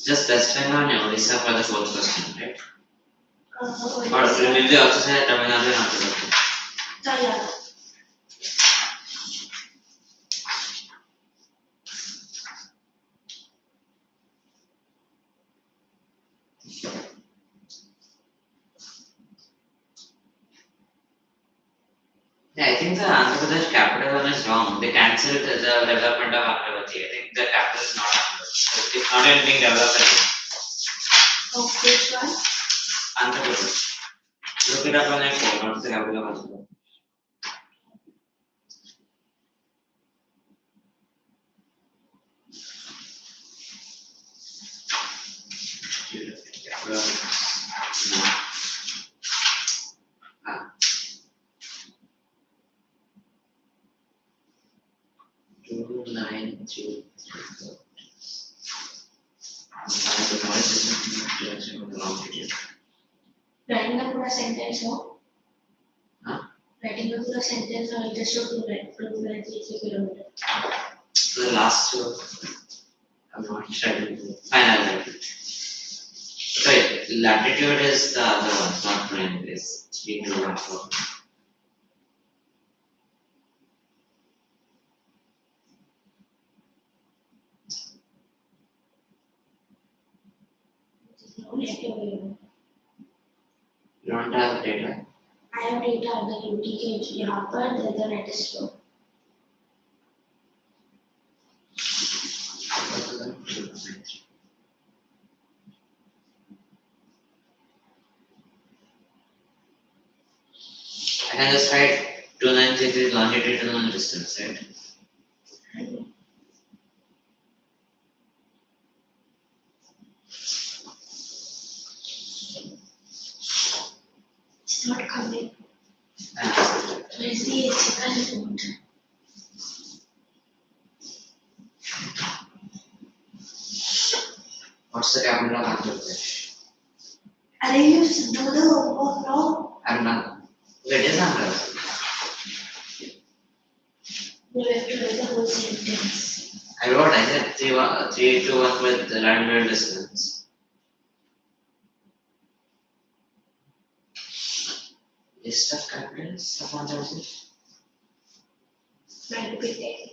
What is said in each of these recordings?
Just specify on Odisha for the fourth question, right? Or will be also say Tamil Nadu and Andhra Pradesh. Yeah, I think the Andhra Pradesh capital one is wrong. They cancelled the development of Amravati. I think the capital is not Amravati. It's not even being developed anymore. Oh, which one? Andhra Pradesh. Look it up on your phone. What's the capital of Andhra Pradesh? Two nine two. Writing the पूरा sentence हो? हाँ? Writing the पूरा sentence or just to write 3 kilometers? So the last two, I'm not studying. Fine, I'll write it. Sorry, latitude is the other one, not prime. It's 3.14. You don't have data? I have data the UT के यहाँ पर the net is slow. I can just write 2933 longitudinal distance, right? It's not coming. Where's the second? What's the capital of Andhra Pradesh? Are you do the homework now? I'm not. Where is Andhra? You have to write the whole sentence. I wrote, I said 3 to 1 with the longitudinal distance. List of capitals of Andhra Pradesh? Might be there.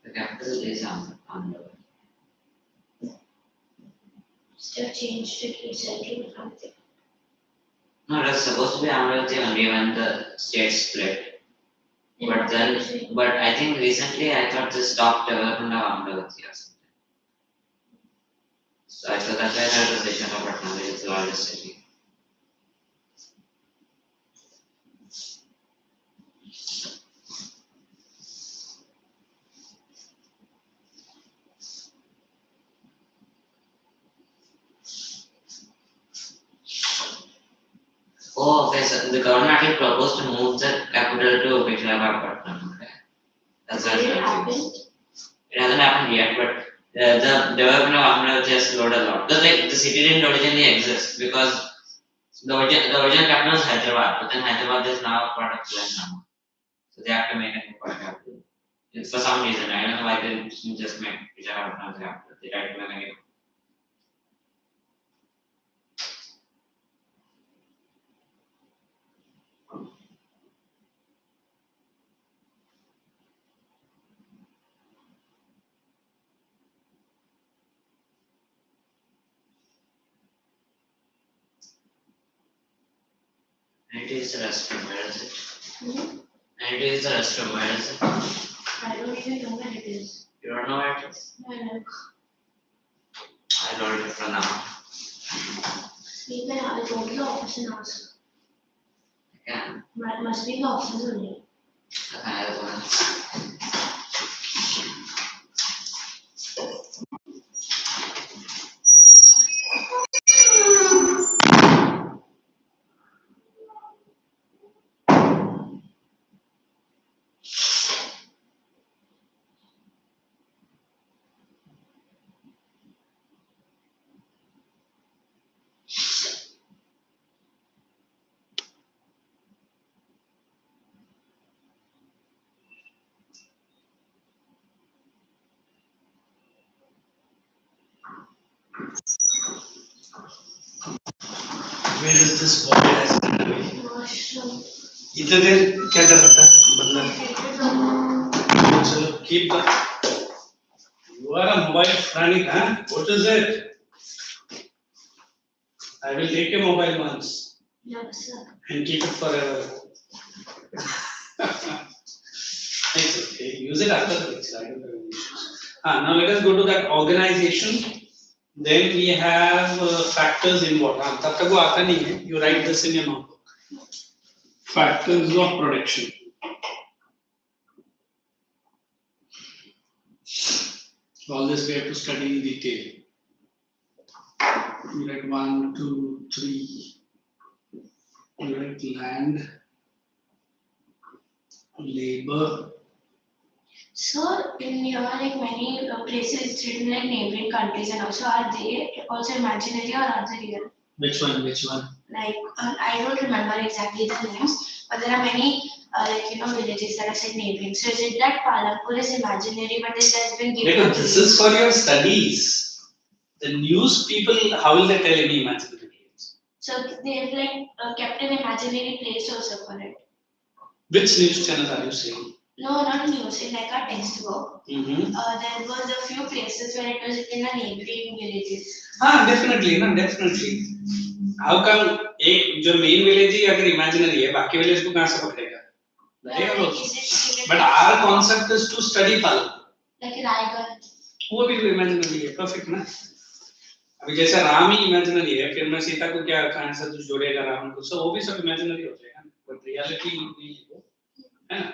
The capital is Andhra. Still changed it recently from there. No, it was supposed to be Amravati only when the states split. But I think recently I thought they stopped development of Amravati or something. So I thought that's why I thought it was Visakhapatnam, which is the largest city. Oh, okay. So the government actually proposed to move the capital to Visakhapatnam. Okay, that's what Did it happen? It hasn't happened yet, but the development of Amravati has slowed a lot. Because like the city didn't originally exist because the original capital was Hyderabad, but then Hyderabad is now part of Telangana, so they have to make a new capital. It's for some reason. I don't know why they didn't just make Visakhapatnam the capital. They tried to make a new. And it is the restroom. Where is it? And it is the restroom. Where is it? I don't even know where it is. You don't know where it is? No, no. I told you for now. Maybe I go to the office and ask. Yeah. But must be in the office only. I have one. Where is this boy has been away? इतने देर क्या कर रहा था बंदा? चलो keep the. You are a mobile frantic, huh? What is it? I will take your mobile once. Yes, sir. And keep it forever. It's okay. Use it after the lecture. I don't have any issues. Now let us go to that organization. Then we have factors in what? तब तक वो आता नहीं है. You write this in your notebook. Factors of production. All this we have to study in detail. You write 1, 2, 3. You write land, labor. So in your like many places it's written like neighboring countries and also are they also imaginary or are they real? Which one? Which one? Like I don't remember exactly the names, but there are many like villages that are said neighboring. So is it that Palampur is imaginary, but it has been given? Because this is for your studies. The news people, how will they tell any imaginary names? So they have like kept an imaginary place also for it. Which news channel are you saying? No, not news. In like our textbook, there was a few places where it was in a neighboring villages. Definitely, no, definitely. How come एक जो main village ही अगर imaginary है, बाकी village को कहाँ से पकड़ेगा? But our concept is to study Palampur. Like Raigad. वो भी तो imaginary है, perfect ना? अभी जैसे राम ही imaginary है, फिर मैं सीता को क्या कहाँ से कुछ जोड़ेगा राम को, so वो भी सब imaginary हो जाएगा, but reality नहीं है वो, है ना?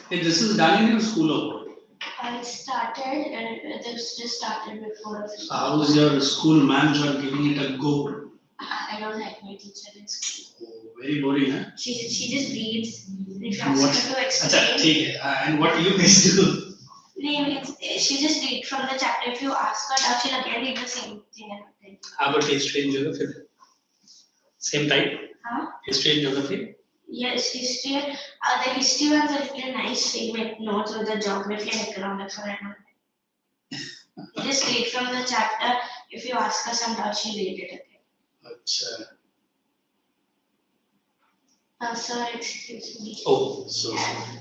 Hey, this is done in your school or what? It started, this just started before. How is your school manager giving it a go? I don't like my teacher in school. Oh, very boring, huh? She just reads. If you ask her to explain. And what do you guys do? She just reads from the chapter. If you ask her, now she'll again read the same thing. How about history and geography? Same type? Huh? History and geography? Yes, history. The history ones are little nice. She make notes with the geography and economics or not. You just read from the chapter. If you ask her some doubt, she'll read it again. Achha. Sir, excuse me. Oh, so sorry.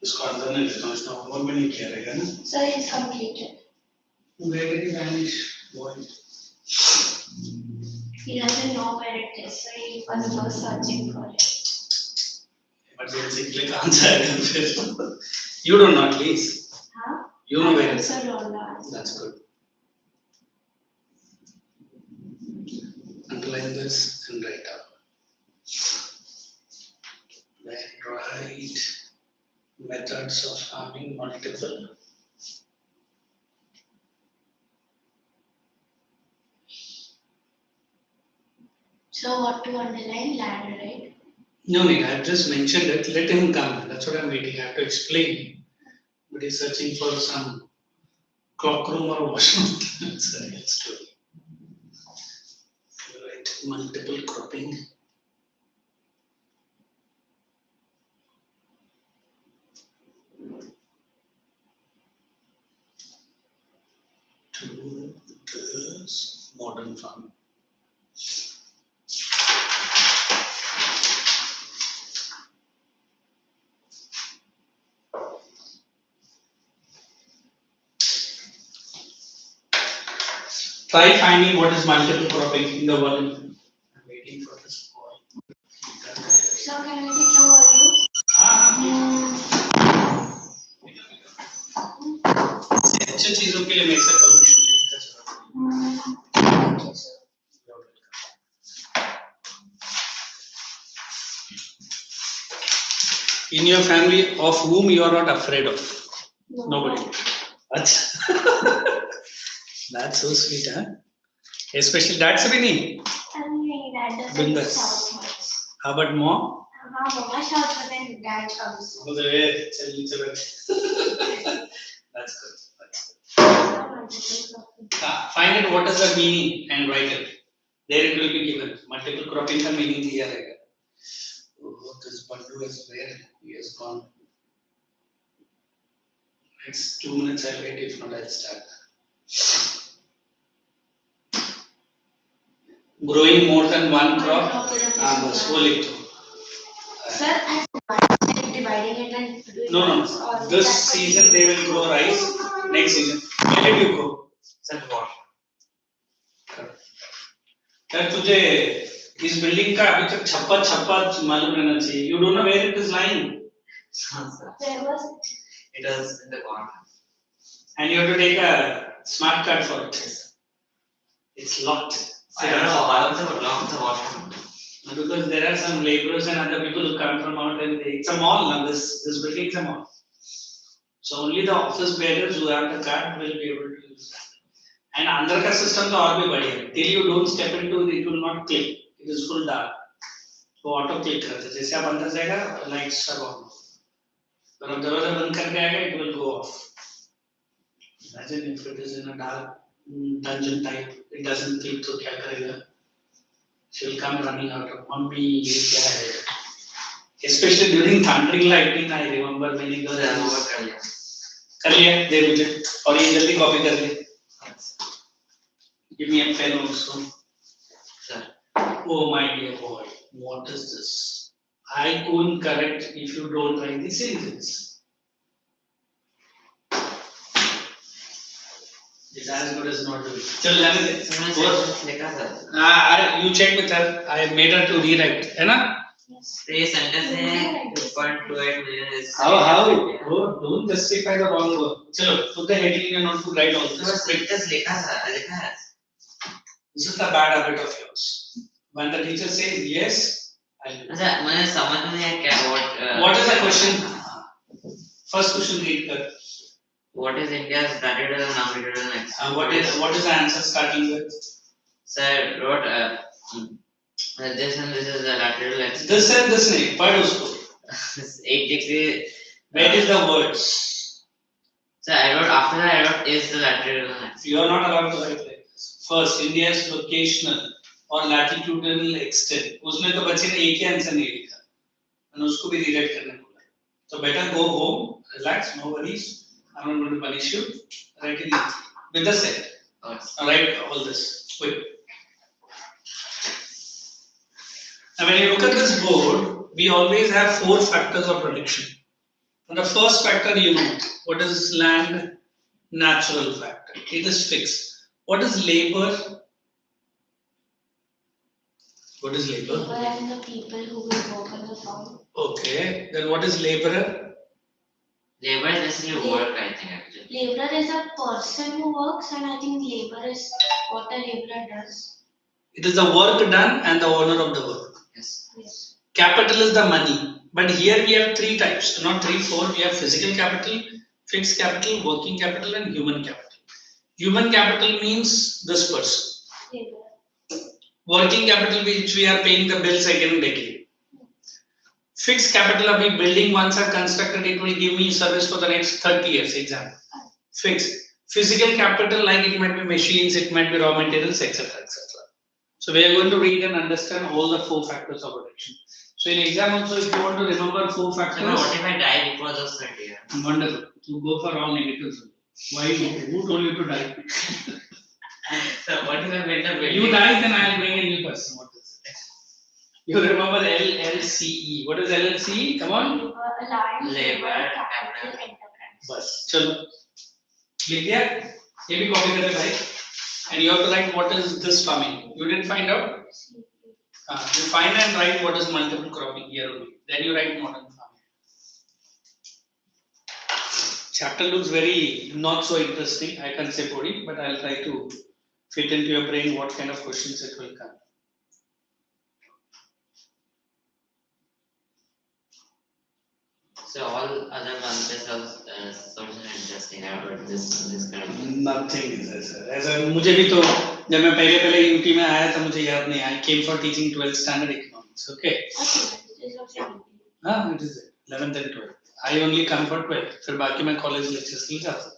इसको अंदर नहीं लेता हूँ, इसका homework भी नहीं किया रहेगा ना? Sir, it's completed. Where did he vanish, boy? He doesn't know where it is, so he was first searching for it. Emergency click answer. You don't know at least. Huh? You know where I it is. also don't know. That's good. Underline this and write down. Then write methods of farming multiple. So what to underline? Land, right? No need. I have just mentioned it. Let him come. That's what I'm waiting. I have to explain. But he's searching for some clock room or washroom. Let's do it. Right. Multiple cropping. To this modern farming. Try finding what is multiple cropping in the volume. I'm waiting for this boy. So can we take your volume? अच्छी चीजों के लिए मेरे से permission लेने का जरूरत नहीं। Thank you, sir. In your family, of whom you are not afraid of? No. Nobody. Achha. That's so sweet, huh? Especially that's Vinny. That doesn't Bindas. shout much. How about mom? Mama shouts, but then dad comes. That's good. That's good. So much. Find out what is the meaning and write it. There it will be given. Multiple cropping का meaning दिया रहेगा. Oh, this Bandu is where he has gone. Next 2 minutes I'll wait. If not, I'll start. Growing more than one crop. बस वो लिख दो. Sir, I'm dividing it and doing No. or This that season they will grow rice. Next season, where did you go? Sir, what? यार तुझे इस building का अभी तक छप्पा मालूम रहना चाहिए. You don't know where it is lying. Sir, There was it was in the corner. And you have to take a smart card for it. It's locked. I don't know. I also locked the washroom. Because there are some laborers and other people who come from out and it's a mall now. This building is a mall. So only the office bearers who have the card will be able to use that. And अंदर का system तो और भी बढ़िया है. Till you don't step into it, it will not click. It is full dark. वो auto click करता है. जैसे आप अंदर जाएगा, lights सब on. पर अब दरवाजा बंद करके आएगा, it will go off. Imagine if it is in a dark dungeon type, it doesn't click तो क्या करेगा? She will come running out of mummy. ये क्या है? Especially during thundering lightning, I remember many girls. कर लिया दे मुझे और ये जल्दी कॉपी कर ले. Give me a pen also. Sir. Oh my dear boy, what is this? I couldn't correct if you don't write the sentence. It's as good as not doing. चल जाने दे. You check with her. I made her to rewrite, है ना? ये sentence है 2.28 million is. How? Oh, don't justify the wrong word. चलो, put the heading in your note to write all this. Sentence लिखा है. This is the bad habit of yours. When the teacher says yes, I'll do. अच्छा मैंने समझ नहीं आया क्या What is the question? First question read कर. What is India's latitude and longitude and latitude? What is the answer starting with? Sir wrote this and this is the latitude latitude. This and this नहीं पढ़ उसको. 8 degree. Where is the words? Sir I wrote after that I wrote is the latitude and latitude. You are not allowed to write like this. First, India's locational or latitudinal extent. उसमें तो बच्चे ने एक ही answer नहीं लिखा. मैंने उसको भी rewrite करने बोला. So better go home, relax, no worries. I'm not going to punish you. Write it with the set. Write all this. Quick. Now when you look at this board, we always have 4 factors of prediction. And the first factor you know. What is land? Natural factor. It is fixed. What is labor? What is labor? Labor and the people who will work on the farm. Okay. Then what is laborer? Labor is basically work I think actually. Laborer is a person who works, and I think labor is what a laborer does. It is the work done and the owner of the work. Yes. Yes. Capital is the money. But here we have 3 types, not 3, 4. We have physical capital, fixed capital, working capital, and human capital. Human capital means this person. Labor. Working capital which we are paying the bills again and again. Fixed capital of a building once are constructed, it will give me service for the next 30 years, example. Fixed. Physical capital like it might be machines, it might be raw materials, etc. etc. So we are going to read and understand all the 4 factors of prediction. So in exam also, if you want to remember 4 factors. So what if I die before those 30 years? Wonderful. You go for all negatives. Why? Who told you to die? So what if I went up? You die, then I will bring a new person. What is it? You remember LLCE. What is LLCE? Come on. Alliance Labor, Capital Enterprise. बस चलो लिख दिया ये भी copy कर ले भाई and you have to write what is this farming. You didn't find out. You find and write what is multiple cropping here only. Then you write modern farming. Chapter looks very not so interesting. I can say boring, but I'll try to fit into your brain what kind of questions it will come. So all other branches of social interesting about this kind of thing. Nothing is ऐसा मुझे भी तो जब मैं पहले UT में आया था मुझे याद नहीं I came for teaching 12th standard economics. Okay. हाँ it is 11th and 12th. I only come for 12th. फिर बाकी मैं college lectures नहीं जाता.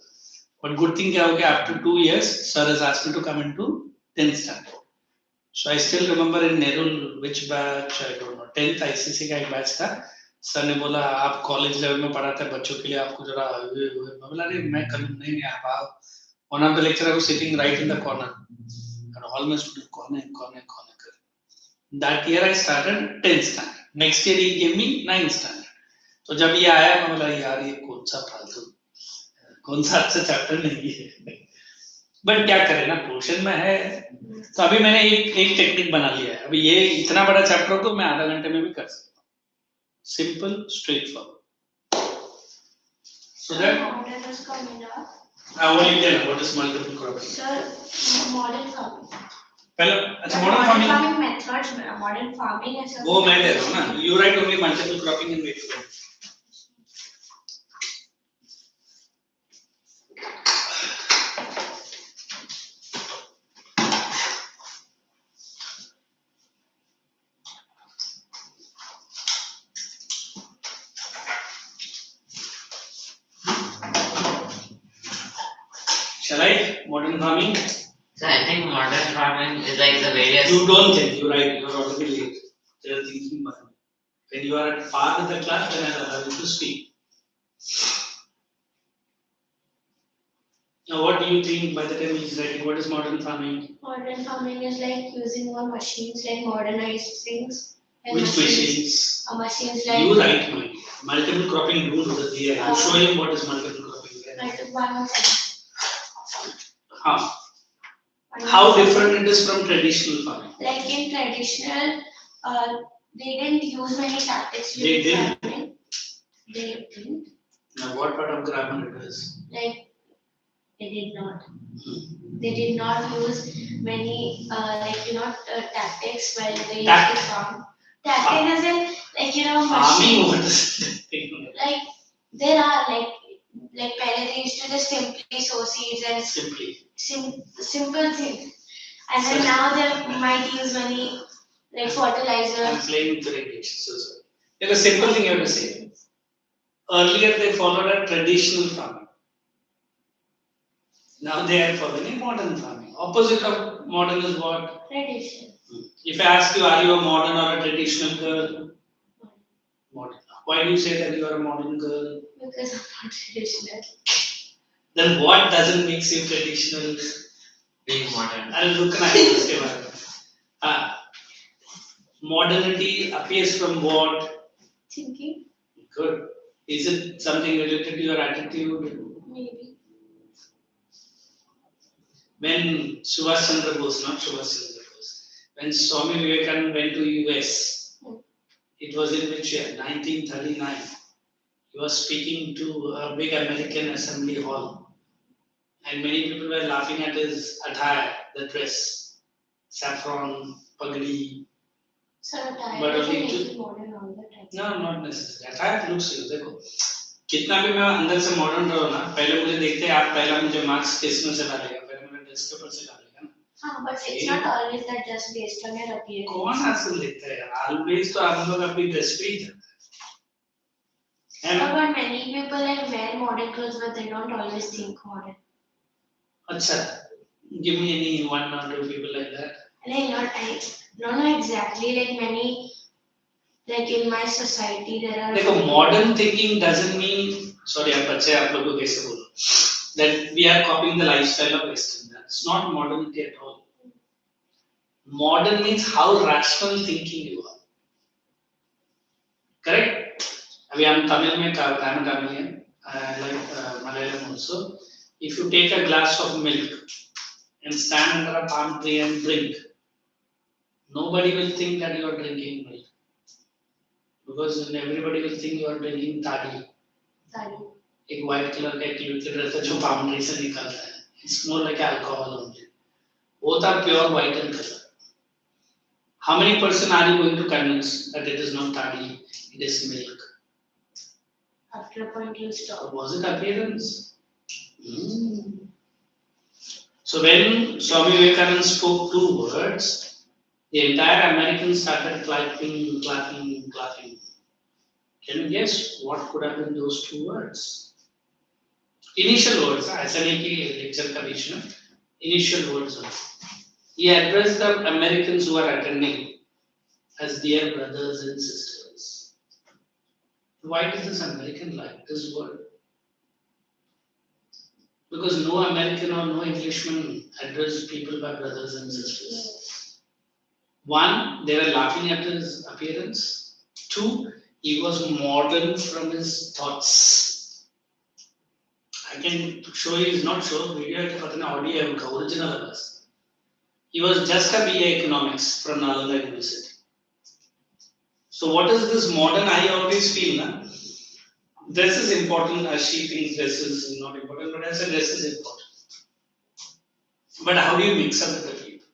But good thing क्या हो गया, after 2 years, sir has asked me to come into 10th standard. So I still remember in Nerul, which batch, I don't know, 10th ICC का एक batch था. सर ने बोला आप कॉलेज लेवल में पढ़ाते हैं बच्चों के लिए, आपको जरा मैं बोला नहीं मैं कल नहीं आप one of the lecturer was sitting right in the corner and all my students corner कर. That year I started 10th standard. Next year he gave me 9th standard. तो जब ये आया मैं बोला यार ये कौन सा फालतू, कौन सा अच्छा चैप्टर नहीं है, बट क्या करें ना पोर्शन में है. तो अभी मैंने एक टेक्निक बना लिया है. अभी ये इतना बड़ा चैप्टर को मैं आधा घंटे में भी कर सकता हूँ. Simple straight forward. So that only then what is multiple cropping? Sir, modern farming. पहले अच्छा modern farming methods, modern farming है सर. वो मैं दे रहा हूँ ना. You write only multiple cropping and wait for it. Shall I? Modern farming? So I think modern farming is like the various. You don't think, you're right, you're already late. They are thinking about it. When you are at par with the class, then I'll allow you to speak. Now, what do you think by the time he's writing? What is modern farming? Modern farming is like using more machines, like modernized things. Which machines? Machines like. You write me. Multiple cropping rule over there. I'm showing what is multiple cropping. How different it is from traditional farming? Like in traditional, they didn't use many tactics. They didn't. Farming. They didn't. Now, what part of grammar it is? Like, they did not. They did not use many, tactics while they used to farm. Tactic is in, Farming, what machines. is it? Like, there are, like पहले they used to just simply sow seeds and Simply. simple things. And then now they might use many, like fertilizers. I'm playing with the English. So sorry. Like a simple thing you have to say. Earlier they followed a traditional farming. Now they are following modern farming. Opposite of modern is what? Tradition. If I ask you, are you a modern or a traditional girl? Modern. Why do you say that you are a modern girl? Because I'm not traditional. Then what doesn't make you traditional? Being modern. I'll look at this. Modernity appears from what? Thinking. Good. Is it something related to your attitude? Maybe. When Subhash Chandra Bose, not Subhash Chandra Bose, when Swami Vivekananda went to US, it was in which year? 1939. He was speaking to a big American assembly hall, and many people were laughing at his attire, the dress, saffron, pagdi. So attire But doesn't only make it modern all the time. No, not necessarily. Attire looks good. देखो, कितना भी मैं अंदर से modern रहो ना, पहले मुझे देखते हैं आप पहला मुझे मार्क्स किस में से डालेगा, पहले मेरा ड्रेस के ऊपर से डालेगा ना. हाँ, but it's not always that just based on your appearance. कौन आजकल देखता है? Always तो हम लोग अपनी ड्रेस पे ही जाते हैं. But many people like wear modern clothes, but they don't always think modern. अच्छा, give me any one or two people like that. I don't know exactly. Like many, like in my society, there are. देखो, modern thinking doesn't mean. Sorry, आप बच्चे आप लोगों को कैसे बोलो? That we are copying the lifestyle of Western. That's not modernity at all. Modern means how rational thinking you are. Correct? अभी हम तमिल में I'm Tamilian. I like Malayalam also. If you take a glass of milk and stand under a palm tree and drink, nobody will think that you are drinking milk, because everybody will think you are drinking tadi. एक white color का एक liquid रहता है जो palm tree से निकलता है. It's more like alcohol only. Both are pure white in color. How many person are you going to convince that it is not tadi, it is milk? After a point, you stop. Was it appearance? So when Swami Vivekananda spoke 2 words, the entire Americans started clapping. Can you guess what could have been those 2 words? Initial words, ऐसा नहीं कि lecture का बीच में, initial words only. He addressed the Americans who are attending as dear brothers and sisters. Why does this American like this word? Because no American or no Englishman addressed people by brothers and sisters. One, they were laughing at his appearance. Two, he was modern from his thoughts. I can show you, not show, video है audio original है बस. He was just a BA economics from Nalanda University. So what is this modern? I always feel na, dress is important. As she thinks dress is not important, but I said dress is important. But how do you mix up with the people?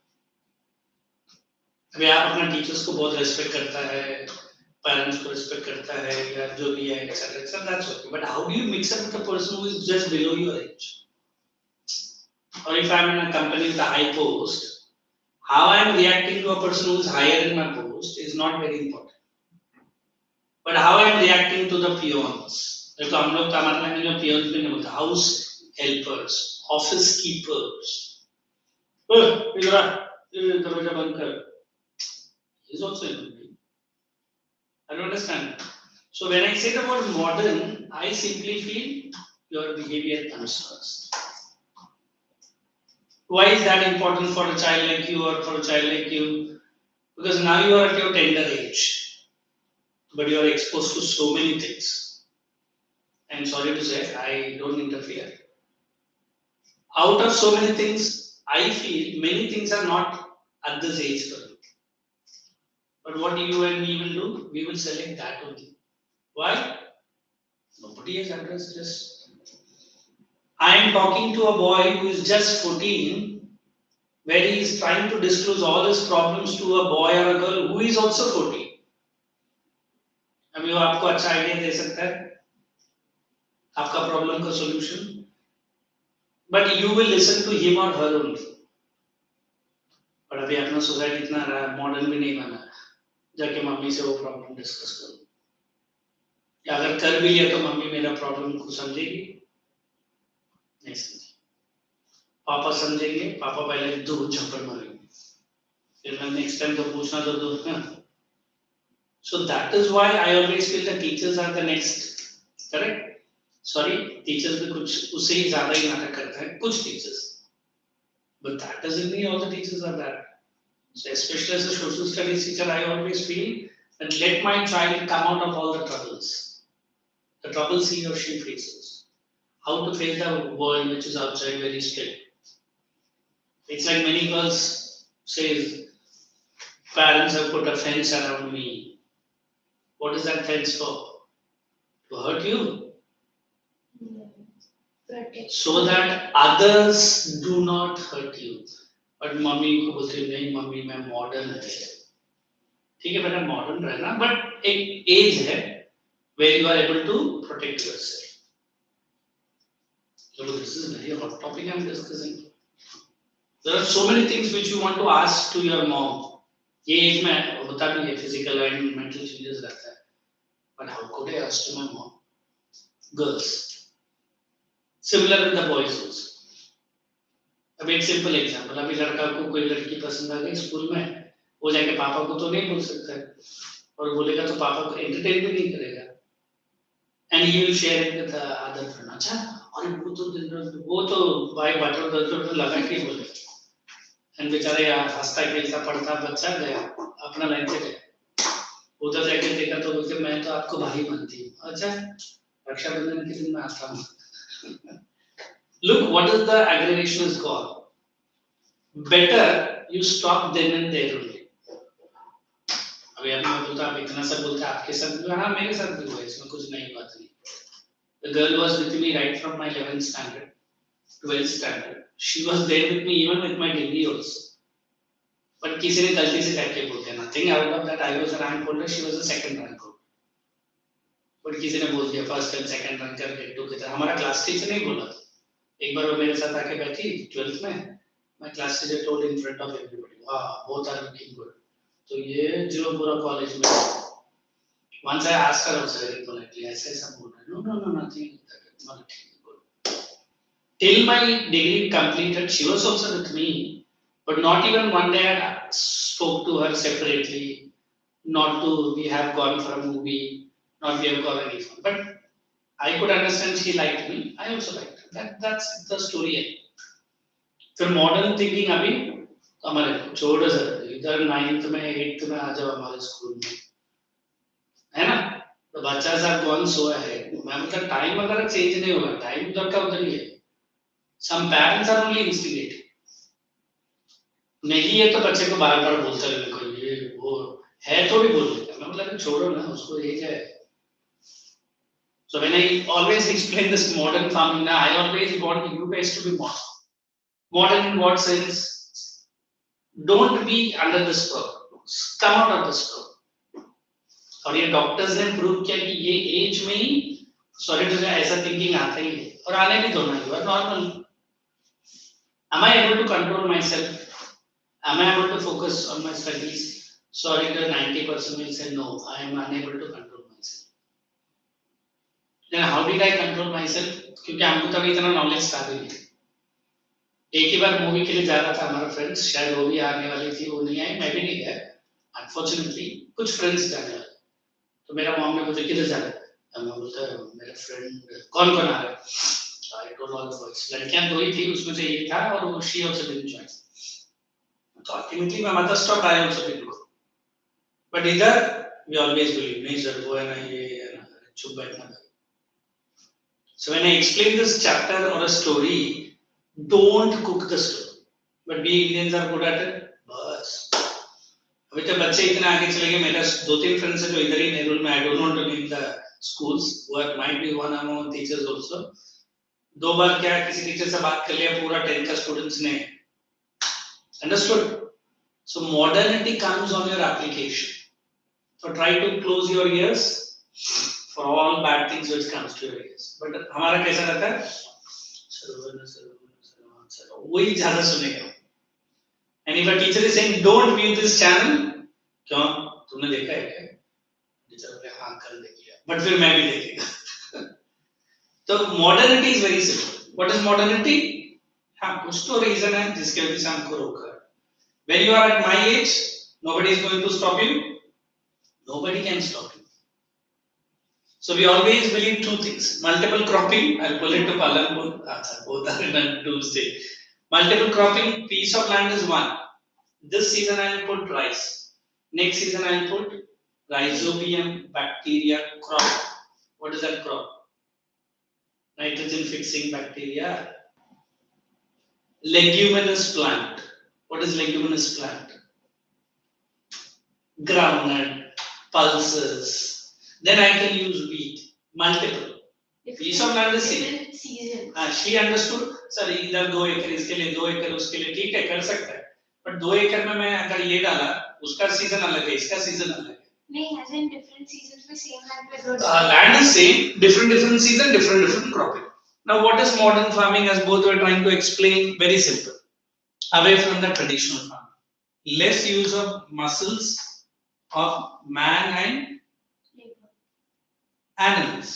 अभी आप अपना teachers को बहुत respect करता है, parents को respect करता है या जो भी है, etc. etc. That's okay. But how do you mix up with a person who is just below your age? Or if I'm in a company with a high post, how I'm reacting to a person who is higher in my post is not very important. But how I'm reacting to the peons. देखो हम लोग हमारे language में peons भी नहीं बोलते, house helpers, office keepers. दरवाजा बंद कर. Is also included. I don't understand. So when I say the word modern, I simply feel your behavior comes first. Why is that important for a child like you or for a child like you? Because now you are at your tender age, but you are exposed to so many things. I'm sorry to say, I don't interfere. Out of so many things, I feel many things are not at this age for you. But what you and me will do, we will select that only. Why? Nobody has addressed this. I am talking to a boy who is just 14, where he is trying to disclose all his problems to a boy or a girl who is also 14. अभी वो आपको अच्छा idea दे सकता है आपका problem का solution, but you will listen to him और her only. पर अभी अपना सोसाइटी इतना मॉडर्न भी नहीं बना है जाके मम्मी से वो प्रॉब्लम डिस्कस करो, या अगर कर भी लिया तो मम्मी मेरा प्रॉब्लम को समझेगी नहीं समझेगी, पापा समझेंगे, पापा पहले दो झप्पड़ मारेंगे, फिर मैं नेक्स्ट टाइम तो पूछना तो दो. So that is why I always feel the teachers are the next, correct? Sorry, teachers भी कुछ उससे ही ज़्यादा ही नाटक करते हैं कुछ teachers, but that doesn't mean all the teachers are that. So especially as a social studies teacher, I always feel that let my child come out of all the troubles he or she faces, how to face the world which is outside very strict. It's like many girls say, parents have put a fence around me. What is that fence for? To hurt you? So that others do not hurt you. But mummy को बोलते हैं नहीं mummy मैं modern है, ठीक है बेटा modern रहना, बट एक एज है where you are able to protect yourself. So this is a very hot topic I am discussing. There are so many things which you want to ask to your mom. ये as में होता भी है, physical and mental changes रहता है, but how could I ask to my mom? Girls. Similar with the boys also. अब एक simple example, अभी लड़का को कोई लड़की पसंद आ गई स्कूल में, वो जाके पापा को तो नहीं बोल सकता है, और बोलेगा तो पापा को एंटरटेन भी नहीं करेगा, and he will share it with other friend. अच्छा और वो तो भाई बटर लगा के बोले, एंड बेचारे हंसता खेलता पढ़ता बच्चा गया अपना लाइन पे गया, उधर जाके देखा तो बोलते मैं तो आपको भाई मानती हूँ. अच्छा रक्षाबंधन के दिन मैं आता हूँ. Look, what is the aggravation is gone. Better you stop then and there only. अभी मैं बोलता आप इतना सब बोलते आपके साथ भी, हाँ मेरे साथ भी हुआ, इसमें कुछ नई बात नहीं. The girl was with me right from my 11th standard, 12th standard. She was there with me even with my degree also. But किसी ने गलती से करके बोल दिया, nothing out of that. I was a rank holder, she was a second rank holder. But किसी ने बोल दिया first and second rank करके together. हमारा क्लास टीचर नहीं बोला. एक बार वो मेरे साथ आके बैठी 12th में, my class teacher told in front of everybody, wow, both are looking good. तो ये जो पूरा कॉलेज में, once I asked her also very politely, ऐसा बोल रहा है, no, nothing like that, not good. till my degree completed, she was also with me, but not even one day I spoke to her separately. Not to we have gone for a movie, not we have gone any fun. But I could understand she liked me. I also liked her. That's the story. फिर modern thinking अभी तो हमारे छोड़ो sir इधर 9th में 8th में आ जाओ हमारे स्कूल में है ना तो बच्चा साहब कौन सोया है मैम का टाइम अगर चेंज नहीं होगा टाइम उधर का उधर ही है some parents are only instigating नहीं है तो बच्चे को बार बार बोलते रहने को ये वो है तो भी बोल देता मैं बोला छोड़ो ना उसको एज है so when I always explain this modern farming now I always want you guys to be modern in what sense don't be under the spur come out of the spur और ये doctors ने prove किया कि ये as में ही sorry to से ऐसा thinking आता ही है और आने भी दो ना you are normal am I able to control myself am I able to focus on my studies sorry the 90% will say no I am unable to control myself then how did I control myself क्योंकि हमको तभी इतना knowledge था भी नहीं एक ही बार movie के लिए जा रहा था हमारा फ्रेंड्स शायद वो भी आने वाली थी वो नहीं आई मैं भी नहीं गया अनफॉर्चुनेटली कुछ फ्रेंड्स जाने वाले तो मेरा मॉम ने मुझे किधर जाना है मैं बोलता मेरा फ्रेंड कौन कौन आ रहा है I told all the boys लड़कियां दो ही थी उसमें से ये था और वो शी आल्सो डिडंट जॉइन तो ultimately my mother stop I also didn't go but इधर वी ऑलवेज बिलीव नहीं सर वो है ना ये है ना चुप बैठना so when I explain this chapter or a story don't cook the story but we Indians are good at it बस अभी तो बच्चे इतना आगे चले गए मेरा दो तीन फ्रेंड्स है जो इधर ही नेहरू में I don't want to name the schools what might be one among teachers also दो बार क्या किसी टीचर से बात कर लिया पूरा 10 का स्टूडेंट्स ने understood so modernity comes on your application so try to close your ears for all bad things which comes to your ears but हमारा कैसा रहता है वही ज्यादा सुनेगा and if a teacher is saying don't view this channel क्यों तुमने देखा है क्या टीचर बोले हाँ कल देखिए बट फिर मैं भी देखेगा तो modernity is very simple what is modernity हाँ कुछ तो रीजन है जिसके वजह से हमको रोका when you are at my age nobody is going to stop you nobody can stop you so we always believe two things multiple cropping I'll pull it to Palampur both are in a Tuesday multiple cropping piece of land is one this season I'll put rice next season I'll put rhizobium bacteria crop what is that crop nitrogen fixing bacteria leguminous plant what is leguminous plant groundnut pulses then I can use wheat multiple piece of land is same she understood sir इधर 2 एकड़ इसके लिए 2 एकड़ उसके लिए ठीक है कर सकता है बट 2 एकड़ में मैं अगर ये डाला उसका सीजन अलग है इसका सीजन अलग है नहीं as in different seasons में same land पे grow land is same different season different cropping now what is modern farming as both were trying to explain very simple away from the traditional farming less use of muscles of man and animals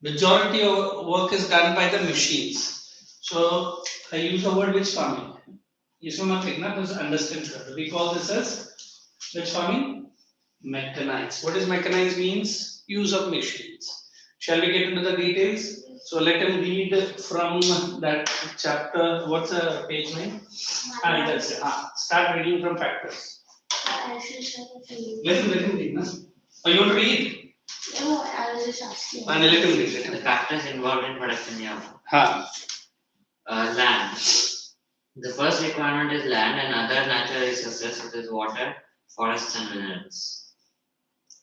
majority of work is done by the machines so I use the word which farming इसमें मत लिखना बस understand कर we call this as which farming mechanized what is mechanized means use of machines shall we get into the details so let him read from that chapter what's the page name that's it start reading from factors let him read na or you want to read no I was just asking and let him read The factors involved in production, yeah. Land. The first requirement is land and other natural resources such as water, forests and minerals.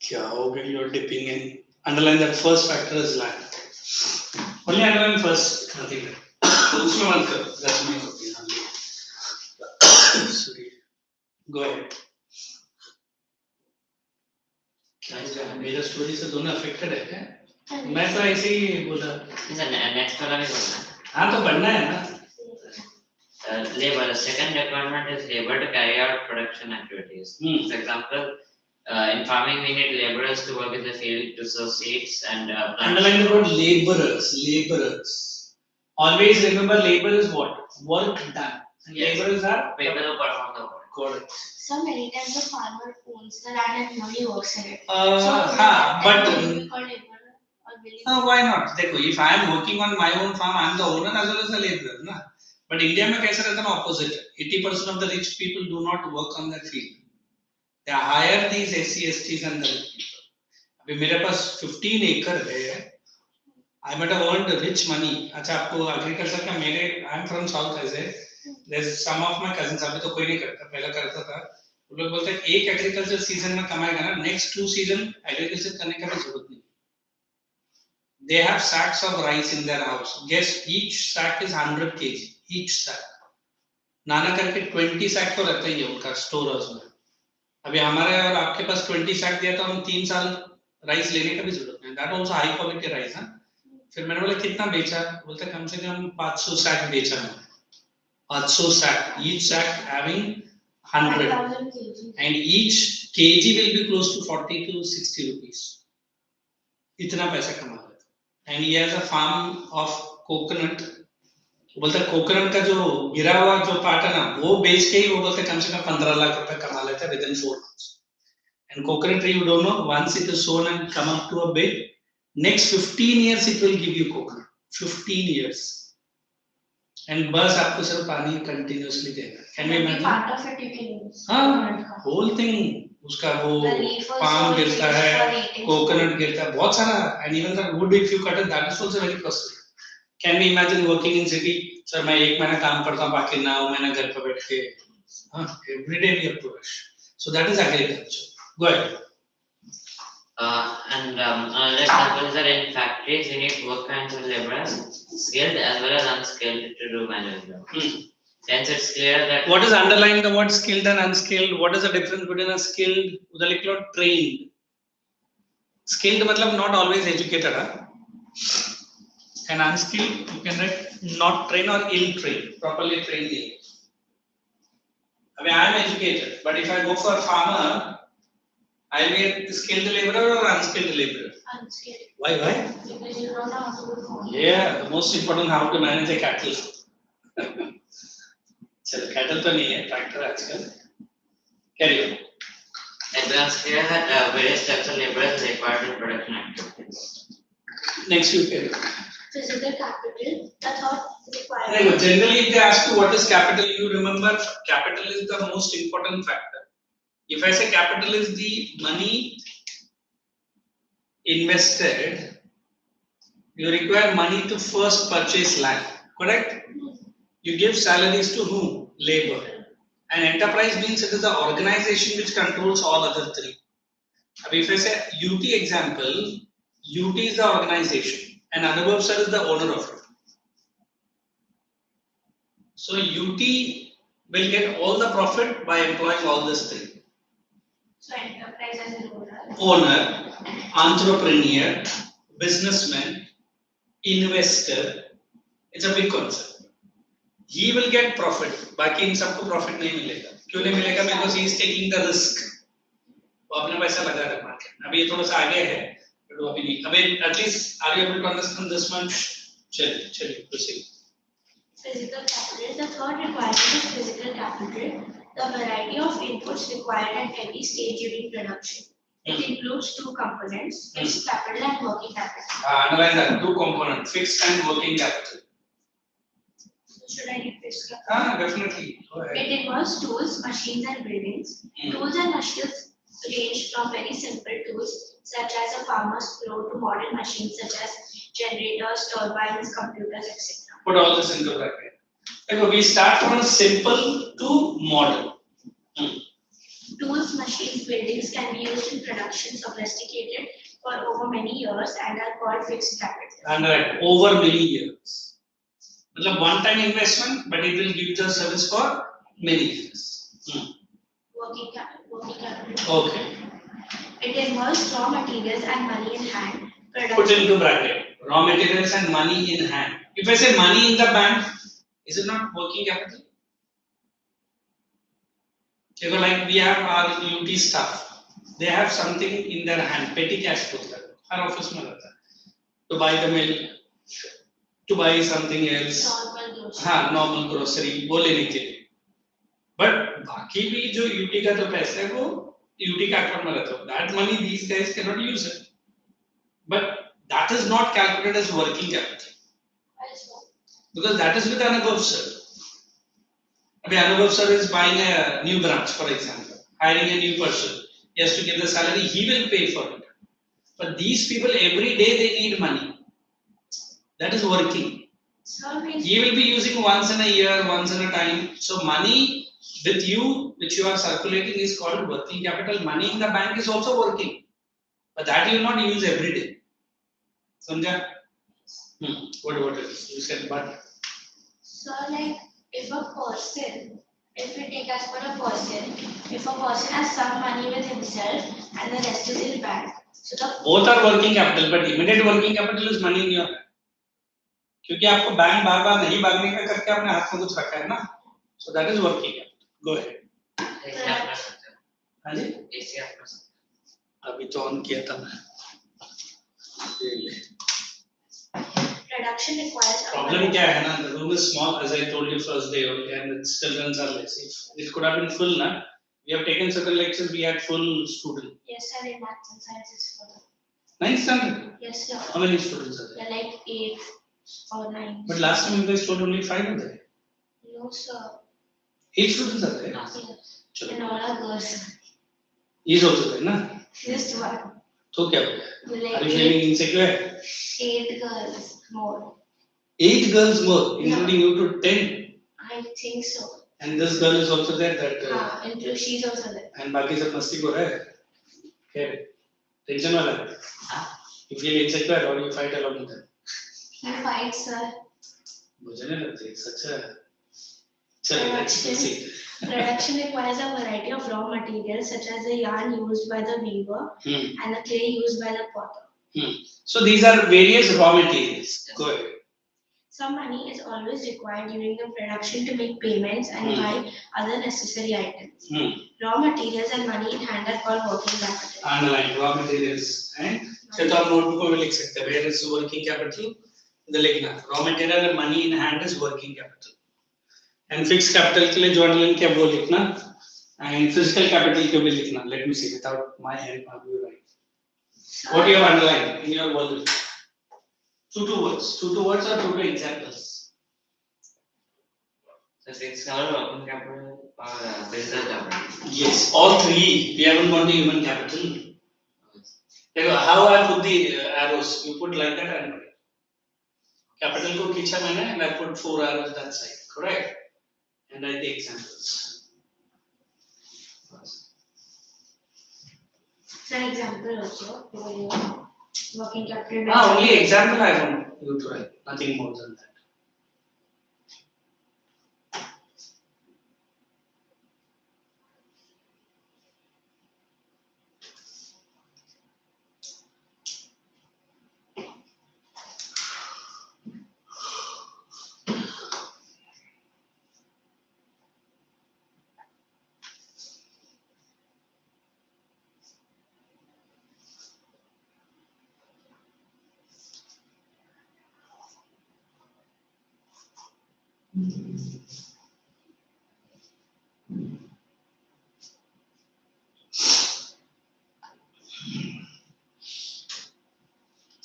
क्या हो गया you're dipping in underline that first factor is land only underline first nothing उसमें मत करो that's my opinion sorry go ahead क्या मेरा story से दोनों अफेक्टेड है क्या मैं तो ऐसे ही बोला नेक्स्ट वाला भी बोलना है हाँ तो बढ़ना है ना labor the second requirement is labor to carry out production activities for example in farming we need laborers to work in the field to sow seeds and underline the word laborers Always remember labor is what? Work done. And Yes. laborers are People who perform the work. correct. So many times the farmer owns the land and nobody works in it. But will be called laborer or will it be- why not? देखो, if I am working on my own farm, I am the owner as well as the laborer, ना? But India में कैसा रहता है ना opposite. 80% of the rich people do not work on that field. They hire these SC, STs and the rich people. अभी मेरे पास 15 acre है. I might have earned rich money. अच्छा आपको agriculture का मेरे I am from south ऐसे. There's some of my cousins अभी तो कोई नहीं करता, पहला करता था. वो लोग बोलते हैं एक एग्रीकल्चर सीजन में कमाएगा ना, नेक्स्ट 2 सीजन एग्रीकल्चर करने का भी जरूरत नहीं. They have sacks of rice in their house. Guess each sack is 100 kg. Each sack. नाना करके 20 sack तो रहता ही है उनका स्टोर हाउस में. अभी हमारे और आपके पास 20 sack दिया तो हम 3 साल राइस लेने का भी जरूरत नहीं. That also high quality rice ना. फिर मैंने बोला कितना बेचा? बोलते कम से कम 500 sack बेचा है. 500 sack. Each sack having 100. 1,000 kg. And each kg will be close to 40 to 60 rupees. इतना पैसा कमा लेता. And he has a farm of coconut. बोलता कोकोनट का जो गिरा हुआ जो पार्ट है ना, वो बेच के ही वो बोलते कम से कम 15 लाख रुपए कमा लेता है within 4 months. And coconut tree, you don't know, once it is sown and come up to a big, next 15 years it will give you coconut. 15 years. And बस आपको सिर्फ पानी continuously देना. Can we Maybe imagine? part of it you can use. हाँ, whole thing. उसका वो The leaf also palm is गिरता used है, for eating. coconut गिरता है, बहुत सारा. And even the wood if you cut it, that is also very costly. Can we imagine working in city? Sir, मैं 1 महीना काम करता हूँ, बाकी 9 महीना घर पे बैठ के. Every day we have to rush. So that is agriculture. Go ahead. And another example is that in factories you need both kinds of laborers, skilled as well as unskilled, to do manual job. Hence it's clear that What is underlying the word skilled and unskilled? What is the difference between a skilled, उधर लिख लो trained. Skilled मतलब not always educated, huh? And unskilled you can write not trained or ill trained, properly trained नहीं. I mean I am educated, but if I go for a farmer, I will be a skilled laborer or unskilled laborer. Unskilled. Why? Because you don't know how to do farming. Yeah, the most important how to manage a cattle. चलो cattle तो नहीं है, tractor आजकल. Carry on. it becomes clear that various types of laborers are required in production activities. Next you carry on. Physical capital, the thought required. Anyway, generally if they ask you what is capital, you remember capital is the most important factor. If I say capital is the money invested, you require money to first purchase land, correct? You give salaries to whom? Labor. And enterprise means it is the organization which controls all other three. If I say UT example, UT is the organization and Anubhav sir is the owner of it. So UT will get all the profit by employing all these three. So enterprise as an owner. Owner, entrepreneur, businessman, investor. It's a big concept. He will get profit. बाकी इन सबको profit नहीं मिलेगा. क्यों नहीं मिलेगा? Because he is taking the risk. वो अपना पैसा लगा रहा है मार्केट. अभी ये थोड़ा सा आगे है, but वो अभी नहीं. अभी at least are you able to understand this much? चलिए proceed. Physical capital, the third requirement is physical capital, the variety of inputs required at every stage during production. It includes two components, fixed capital and working capital. Analyze that. Two components, fixed and working capital. Should I read fixed capital? Definitely. Go ahead. It involves tools, machines and buildings. Tools and machines range from very simple tools such as a farmer's plow to modern machines such as generators, turbines, computers, etc. Put all this into bracket. Okay, we start from simple to modern. Tools, machines, buildings can be used in production sophisticated for over many years and are called fixed capital. And over many years. मतलब one time investment, but it will give the service for many years. Working capital. Okay. It involves raw materials and money in hand. Put into bracket. Raw materials and money in hand. If I say money in the bank, is it not working capital? So like we have our UT staff, they have something in their hand, petty cash बोलता है, हर office में रहता है, to buy the milk, to buy something else. Normal grocery. हाँ normal grocery वो लेने के लिए. But बाकी भी जो UT का जो पैसा है वो UT का अकाउंट में रहता है. That money these guys cannot use it. But that is not calculated as working capital because that is with Anubhav sir. I mean, Anubhav sir is buying a new branch, for example, hiring a new person. He has to get the salary. He will pay for it. But these people every day they need money. That is working. He will be using once in a year, once in a time. So money with you, which you are circulating, is called working capital. Money in the bank is also working, but that you will not use every day. Samjha? What it is? You said but. So like if a person, if we take as for a person, if a person has some money with himself and the rest is in bank, so the both are working capital, but immediate working capital is money in your hand. क्योंकि आपको bank बार बार नहीं भागने का करके आपने हाथ में कुछ रखा है ना, so that is working capital. Go ahead. हाँ जी. अभी तो ऑन किया था मैं. production requires Problem क्या है ना, the room is small as I told you first day, okay, and the children are less. If it could have been full, na, we have taken certain lectures, we had full student. Yes sir, in maths and science is full. 9th standard? Yes sir. How many students are there? They're like 8 or 9. But last time you guys told only 5 are there. No sir. 8 students are there? Yes. Chalo. And all are girls. He is also there, na? Just one. तो क्या हो गया? Like Are you feeling insecure? 8 girls more. 8 girls more, including you to 10. I think so. And this girl is also there. That. And she's also there. And बाकी सब मस्ती को है. क्या? Tension वाला है. You feel insecure or you fight along with them? You fight, sir. मुझे नहीं लगता such a. चलिए, let's see. Production requires a variety of raw materials such as the yarn used by the weaver and the clay used by the potter. So these are various raw materials. Go ahead. Some money is always required during the production to make payments and buy other necessary items. Raw materials and money in hand are called working capital. Underline raw materials. So आप notebook में लिख सकते हैं. Where is working capital? इधर लिखना. Raw material and money in hand is working capital. And fixed capital के लिए जो underline किया वो लिखना. And physical capital के भी लिखना. Let me see. Without my help, how do you write? What do you have underlined in your word? Two words. Two words or two examples? So fixed capital, working capital, or physical capital. Yes, all three. We haven't gone to human capital. How I put the arrows? You put like that and capital को खींचा मैंने and I put 4 arrows that side. Correct? And write the examples. For example also, working capital. Only example I want you to write. Nothing more than that.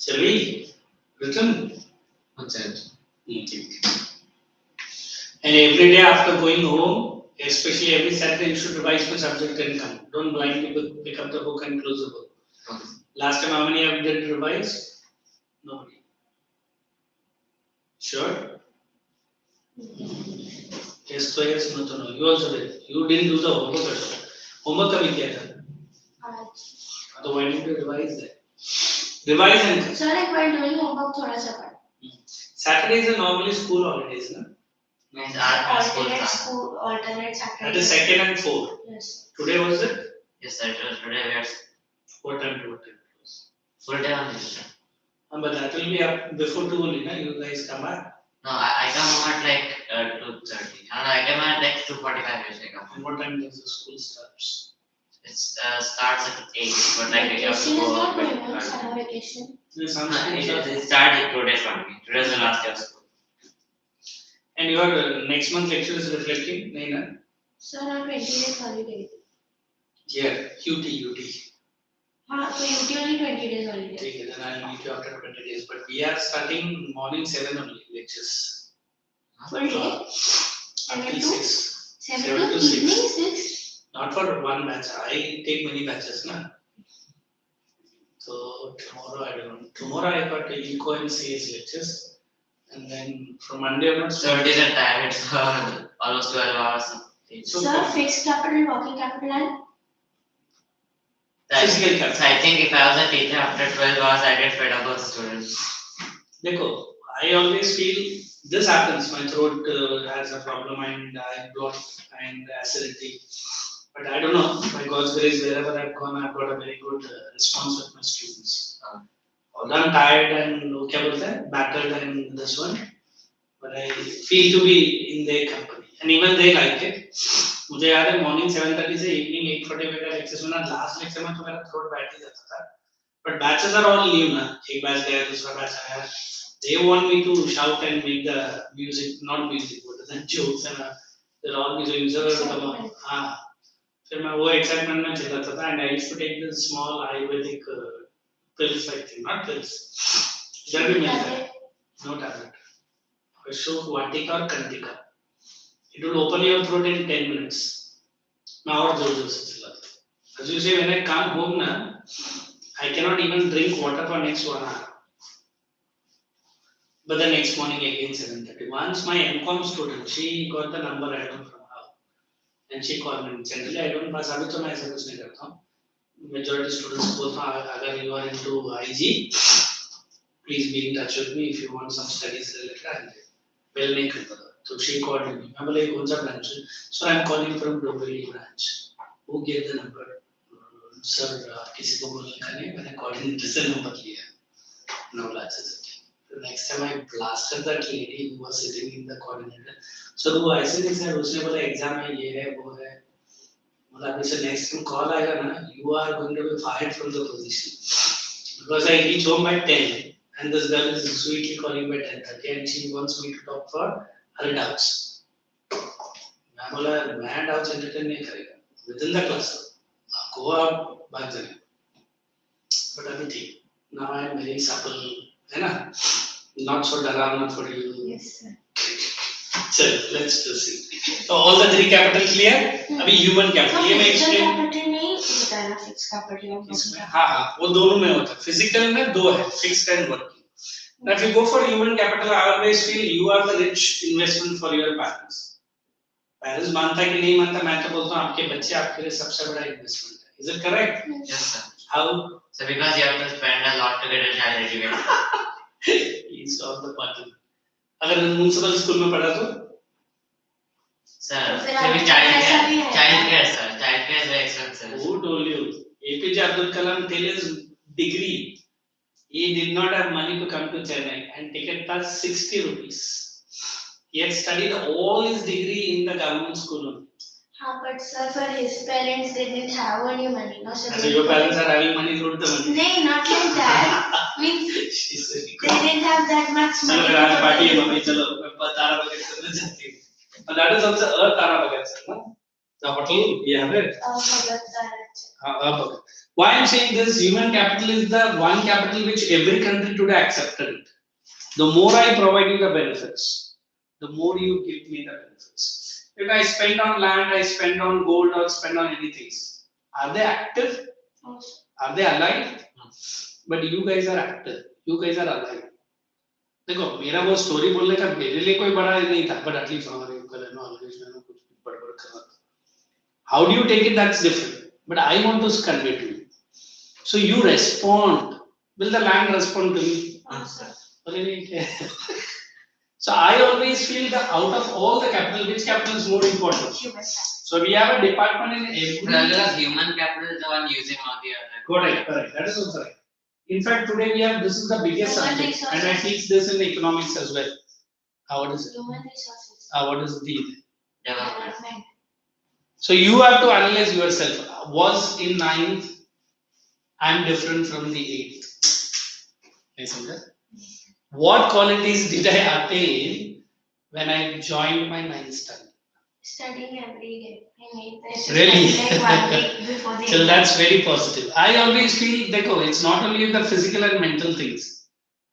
Shall we? Written? What's that? And every day after going home, especially every Saturday, you should revise my subject and come. Don't blindly pick up the book and close the book. Okay. Last time, how many of you did revise? Nobody. Sure? Yes, so yes, no, no. You also did. You didn't do the homework also. Homework कभी किया था? So why didn't you revise that? Revise and. Sir, like while doing homework, थोड़ा सा पढ़. Saturdays are normally school holidays, no? Means our school Alternate time. school, alternate Saturday. That is second and fourth. Yes. Today was it? Yes, sir. Today we are What time to what time it was? full day only, sir. But that will be up before 2 only, na? You guys come back. No, I come home at like 2:30. And I come at like 2:45. I come home. And what time does the school starts? It starts at 8, but like we have to Vacation is go not a bit going on, early. summer vacation. Some schools are. It started today's only. Today's the last day of school. And your next month lecture is reflecting, nahi na? Sir, on 20 days holiday. Yeah, UT. So UT only 20 days holiday. Okay, then I'll meet you after 20 days. But we are starting morning 7 only lectures. Full day? Until 6. 7 7 to to 6. evening 6? Not for one batch. I take many batches, na. So tomorrow I don't know. Tomorrow I got the eco and CS lectures, and then from Monday onwards. So it is a time. It's almost 12 hours. So Sir, fixed capital, working capital and? Physical capital. So I think if I was a teacher after 12 hours, I get fed up with students. Dekho, I always feel this happens. My throat has a problem and I block and acidity. But I don't know. By God's grace, wherever I've gone, I've got a very good response with my students. Although I'm tired and battered and this one, but I feel to be in their company, and even they like it. मुझे याद है morning 7:30 से evening 8:45 का lecture सुना. Last lecture में तो मेरा throat बैठ ही जाता था. But batches are all new ना. एक batch गया, दूसरा batch आया. They want me to shout and make the music, not music, but the jokes and they're all doing so. हाँ. फिर मैं वो excitement में चिल्लाता था, and I used to take this small Ayurvedic pills, I think, not pills. इधर भी मिलता है. No tablet. Ashok Vatika or Kantika. It will open your throat in 10 minutes. Now, as you say, when I come home, I cannot even drink water for next 1 hour. But the next morning again 7:30. Once my MCOM student, she got the number I don't know from her, and she called me. Generally, I don't pass. अभी तो मैं ऐसा कुछ नहीं करता हूँ. Majority students बोलता हूँ अगर you are into IG, please be in touch with me if you want some studies related. Well, नहीं करता था. So she called me. मैं बोले कौन सा branch? So I'm calling from Dombivli branch. Who gave the number? Sir, किसी को बोलने का नहीं. मैंने coordinator से number लिया. No glasses. The next time I blasted that lady who was sitting in the coordinator. So वो ऐसे नहीं सर उसने बोला exam है ये है वो है. बोला अभी से next time call आएगा ना you are going to be fired from the position. Because I reach home by 10 and this girl is sweetly calling by 10:30 and she wants me to talk for her doubts. मैं बोला मैं doubts entertain नहीं करेगा within the class. go आप बात करें. But अभी ठीक. Now I am very supple है ना. Not for Dharam, not for you. Yes, sir. So let's proceed. So all the three capital clear. अभी human capital ये मैं explain. Capital नहीं होता है ना fixed capital और working capital. हाँ वो दोनों में होता है. Physical में दो है fixed and working. Now if you go for human capital, I always feel you are the rich investment for your parents. Parents मानता कि नहीं मानता मैं तो बोलता हूँ आपके बच्चे आपके लिए सबसे बड़ा investment है. Is it correct? Yes, sir. How? So because you have to spend a lot to get a child educated. He's all the button. अगर municipal school में पढ़ा तो? Sir, फिर maybe आपको child पैसा भी care. है। Child care, sir. Child care is very expensive. Who told you? APJ Abdul Kalam till his degree, he did not have money to come to Chennai and ticket cost 60 rupees. He had studied all his degree in the government school only. हाँ, but sir, for his parents, they didn't have any money, no? So So your parents are having money, wrote the money. नहीं, not like that. Means She's very they good. didn't have that much चलो money. फिर आज party है mummy चलो मैं तारा बगैर करने जाती हूँ. And that is also a तारा बगैर sir, ना? The hotel we have it. Why I'm saying this, human capital is the one capital which every country today accepted. The more I provide you the benefits, the more you give me the benefits. If I spend on land, I spend on gold or spend on anything. Are they active? Are they alive? But you guys are active. You guys are alive. देखो मेरा वो story बोलने का मेरे लिए कोई बड़ा नहीं था, but at least हमारे कॉलेज में कुछ बड़बड़ कर रहा था. How do you take it? That's different. But I want to convey to you. So you respond. Will the land respond to me? So I always feel that out of all the capital, which capital is more important? So we have a department in every. Because human capital is the one using all the other. Correct. That is also right. In fact, today we have this is the biggest subject, and I teach this in economics as well. What is it? Human resources. What is the Development. So you have to analyze yourself. Was in 9th, I'm different from the 8th. नहीं समझा? What qualities did I attain when I joined my 9th standard? Studying every day. I made this Really? like 1 week before the So exam. that's very positive. I always feel, देखो, it's not only the physical and mental things.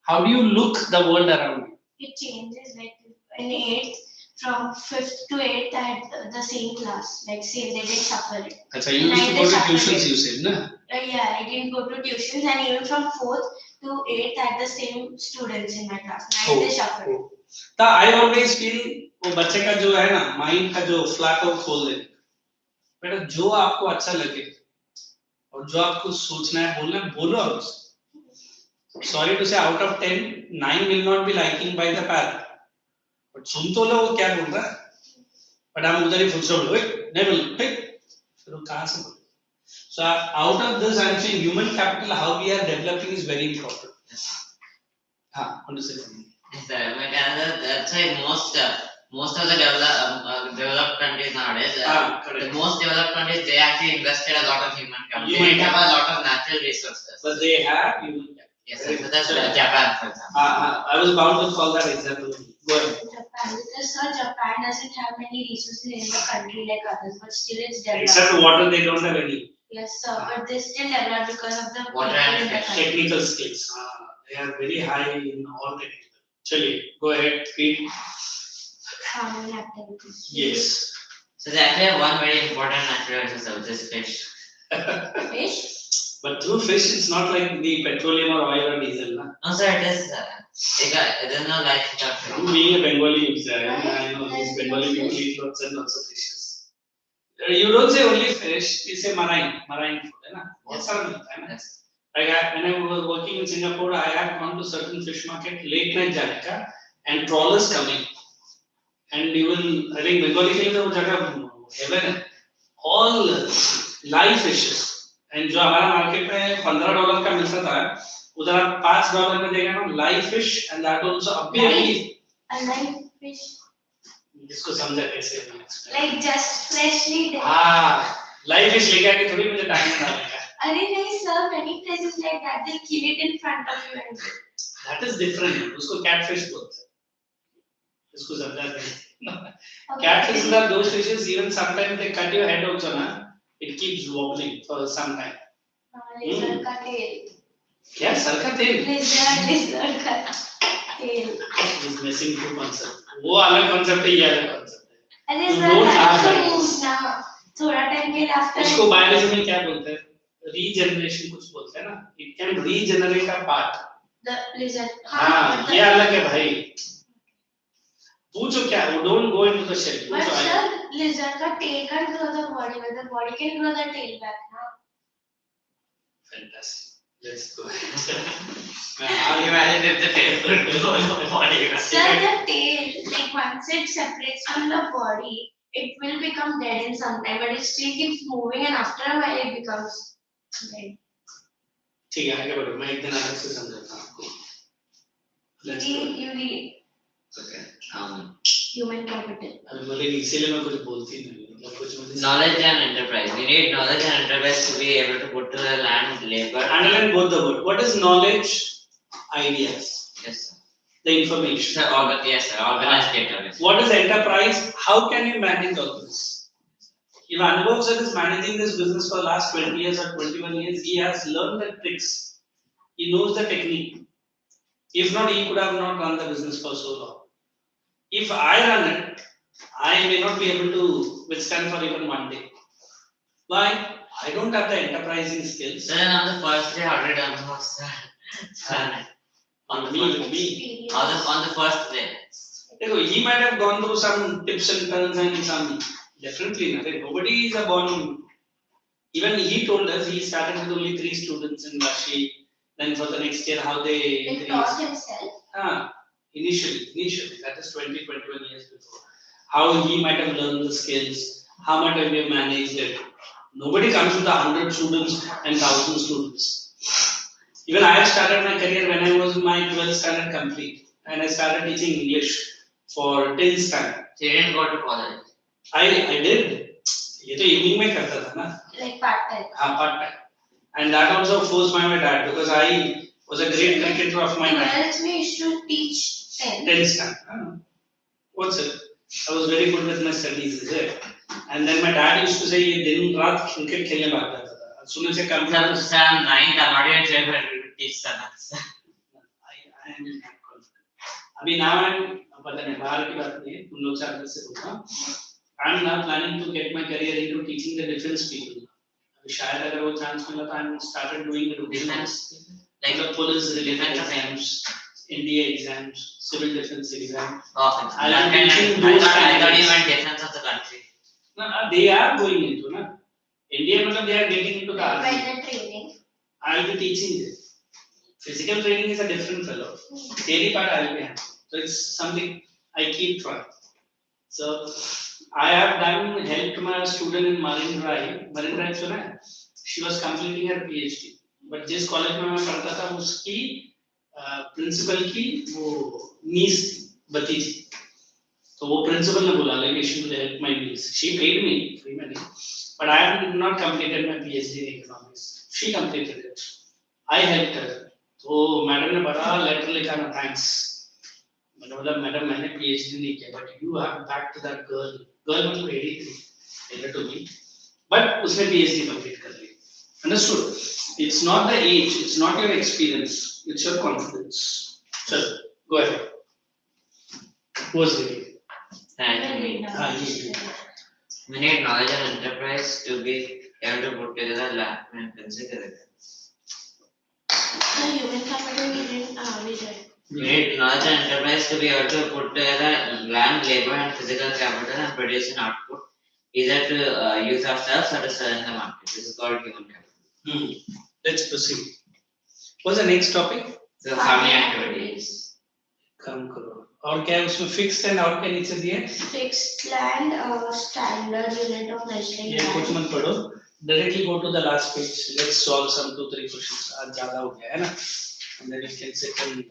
How do you look the world around you? It changes like in 8th, from 5th to 8th, I had the same class. Like, say, they didn't shuffle it. Achha, you used to go to tuitions, you said, na? Yeah, I didn't go to tuitions, and even from 4th to 8th, I had the same students in my class. 9th, they shuffled it. तो I always feel वो बच्चे का जो है ना mind का जो flat है वो खोल दे बेटा जो आपको अच्छा लगे और जो आपको सोचना है बोलना है बोलो आप सॉरी टू से out of 10 9 will not be liking by the parent but सुन तो लो वो क्या बोल रहा है बट हम उधर ही फुट से बोलो नहीं बोल फिर वो कहाँ से बोले so out of this I'm saying human capital how we are developing is very important हाँ want to say something Yes, sir. But that's why most of the developed countries nowadays, the most developed countries, they actually invested a lot of human capital. They didn't have a lot of natural resources. But they have human capital. Yes, sir. So that's Japan, for example. I was about to call that example. Go ahead. Japan, because sir, Japan doesn't have many resources in the country like others, but still it's developed. Except water, they don't have any. Yes, sir, but they still developed because of the Water people and in the country. Technical skills. They are very high in all technical. Chaliye, go ahead, read. Farming activities. Yes. So they actually have one very important natural resource, which is fish. Fish? But through fish, it's not like the petroleum or oil or diesel, na? No, sir, it is. There's no life without fish. You being a Bengali, I know these Bengali people eat lots and lots of fishes. You don't say only fish, you say marine food, na? Yes. Yes. Like when I was working in Singapore, I had gone to certain fish market late night जाने का and trawlers coming and you will I think Bengali के लिए तो वो जगह heaven है all live fishes and जो हमारा मार्केट में $15 का मिलता था उधर आप $5 में देगा ना live fish and that also अभी A live fish. इसको समझा कैसे Like just freshly dead. live fish लेके आके थोड़ी मुझे टाइम डालने का Arey nahi sir, many places like that they kill it in front of you and that is different उसको catfish बोलते हैं इसको समझा नहीं catfish are those fishes even sometimes they cut your head also na it keeps wobbling for some time lizard ka tail. क्या sir का तेल Lizard ka tail. is missing two concept वो अलग concept है ये अलग concept है Arey sir, that moves now. थोड़ा time के लिए after. इसको biology में क्या बोलते हैं रीजनरेशन कुछ बोलते हैं ना it can regenerate a part The lizard. हाँ ये अलग है भाई पूछो क्या वो don't go into the shell But sir, lizard का tail can grow the body, but the body can grow the tail back now. Fantastic let's go Imagine if the tail could grow in the body. Sir, the tail, like once it separates from the body, it will become dead in some time, but it still keeps moving, and after a while it becomes dead. ठीक है आगे बढ़ो मैं एक दिन अलग से समझाता हूँ आपको let's You read Okay. human capital. अभी बोले इसीलिए मैं कुछ बोलती नहीं मतलब कुछ मुझे Knowledge and enterprise. We need knowledge and enterprise to be able to put to the land labor. underline both the word what is knowledge ideas Yes, sir. the information Sir, yes, sir. Organized data. Yes. what is enterprise how can you manage all this if Anubhav sir is managing this business for the last 20 years or 21 years he has learned the tricks he knows the technique if not he could have not run the business for so long if I run it I may not be able to withstand for even one day why I don't have the enterprising skills So then on the first day, how did Anubhav start? On the first day. देखो he might have gone through some tips and turns and some definitely nothing nobody is a born even he told us he started with only 3 students in Rashi then for the next year how they He taught himself. initially that is 21 years before how he might have learned the skills how might have he managed it nobody comes with 100 students and 1000 students even I have started my career when I was in my 12th standard complete and I started teaching English for 10th standard So you didn't go to college. I did ये तो evening में करता था ना Like part time. हाँ part time and that also forced my dad because Was a great cricketer of my time. 12th we used to teach 10. 10 standard. What's it? I was very good with my studies, is it? And then my dad used to say, "ये दिन रात cricket खेलने भाग जाता था." As soon as I come Sir, to sir, I'm ninth. I'm not even sure if I will teach science. I am not confident. अभी now I'm पता नहीं बाहर की बात नहीं है, तुम लोग से अंदर से बोलता हूँ. I'm now planning to get my career into teaching the defense people. अभी शायद अगर वो chance मिला तो I'm started doing the Defense, like the police defense exams, NDA exams, civil defense exams. Oh, I that am kind teaching of, those I thought you candidates. meant defense of the country. No, they are going into na. India, मतलब they are getting into the By army. the training. I will be teaching them. Physical training is a different fellow. Theory part I will be handling. So it's something I keep trying. So I have done helped my student in Marine Drive. Marine Drive सुना है? She was completing her PhD. But जिस college में मैं पढ़ता था उसकी principal की वो नीस बची थी. तो वो प्रिंसिपल ने बोला like she will help my niece. She paid me free money, but I have not completed my PhD in economics. She completed it. I helped her. तो मैडम ने बड़ा लेटर लिखा ना thanks. मैंने बोला मैडम मैंने PhD नहीं किया, but you have back to that girl. Girl मतलब 83, later to me, but उसने PhD complete कर ली. Understood? It's not the age, it's not your experience, it's your confidence. So go ahead. Who was reading? We need knowledge and enterprise to be able to put together lab and consider it. The human capital we did. We need knowledge and enterprise to be able to put together land, labor, and physical capital and produce an output, either to use ourselves or to sell in the market. This is called human capital. Let's proceed. What's the next topic? So farming activities. काम करो. और क्या है उसमें fixed and और क्या नीचे दिए? Fixed land, standard unit of measuring ये कुछ land. मत पढ़ो. Directly go to the last page. Let's solve some 2-3 questions. आज ज़्यादा हो गया है ना? And then you can sit and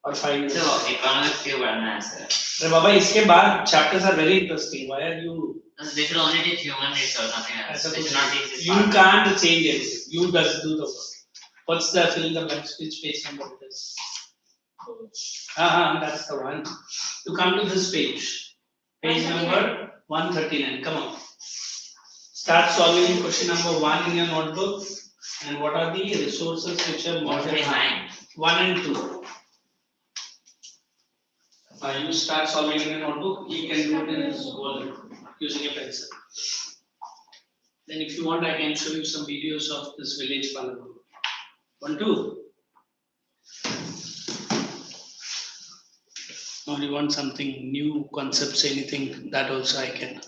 or 5 minutes. So economics के बढ़ना है sir. अरे बाबा इसके बाद chapters are very interesting. Why are you? They should only teach human resource, nothing else. ऐसा They कुछ should not teach this You part. can't change anything. You just do the work. What's the fill in the blanks? Which page number it is? That's the one. You come to this page. Page number 139. Come on. Start solving question number 1 in your notebook. And what are the resources which are more than 1 and 2? You start solving in your notebook. You can do it in this wall using a pencil. Then if you want, I can show you some videos of this village Palampur. 1, 2. Or you want something new concepts, anything that also I can.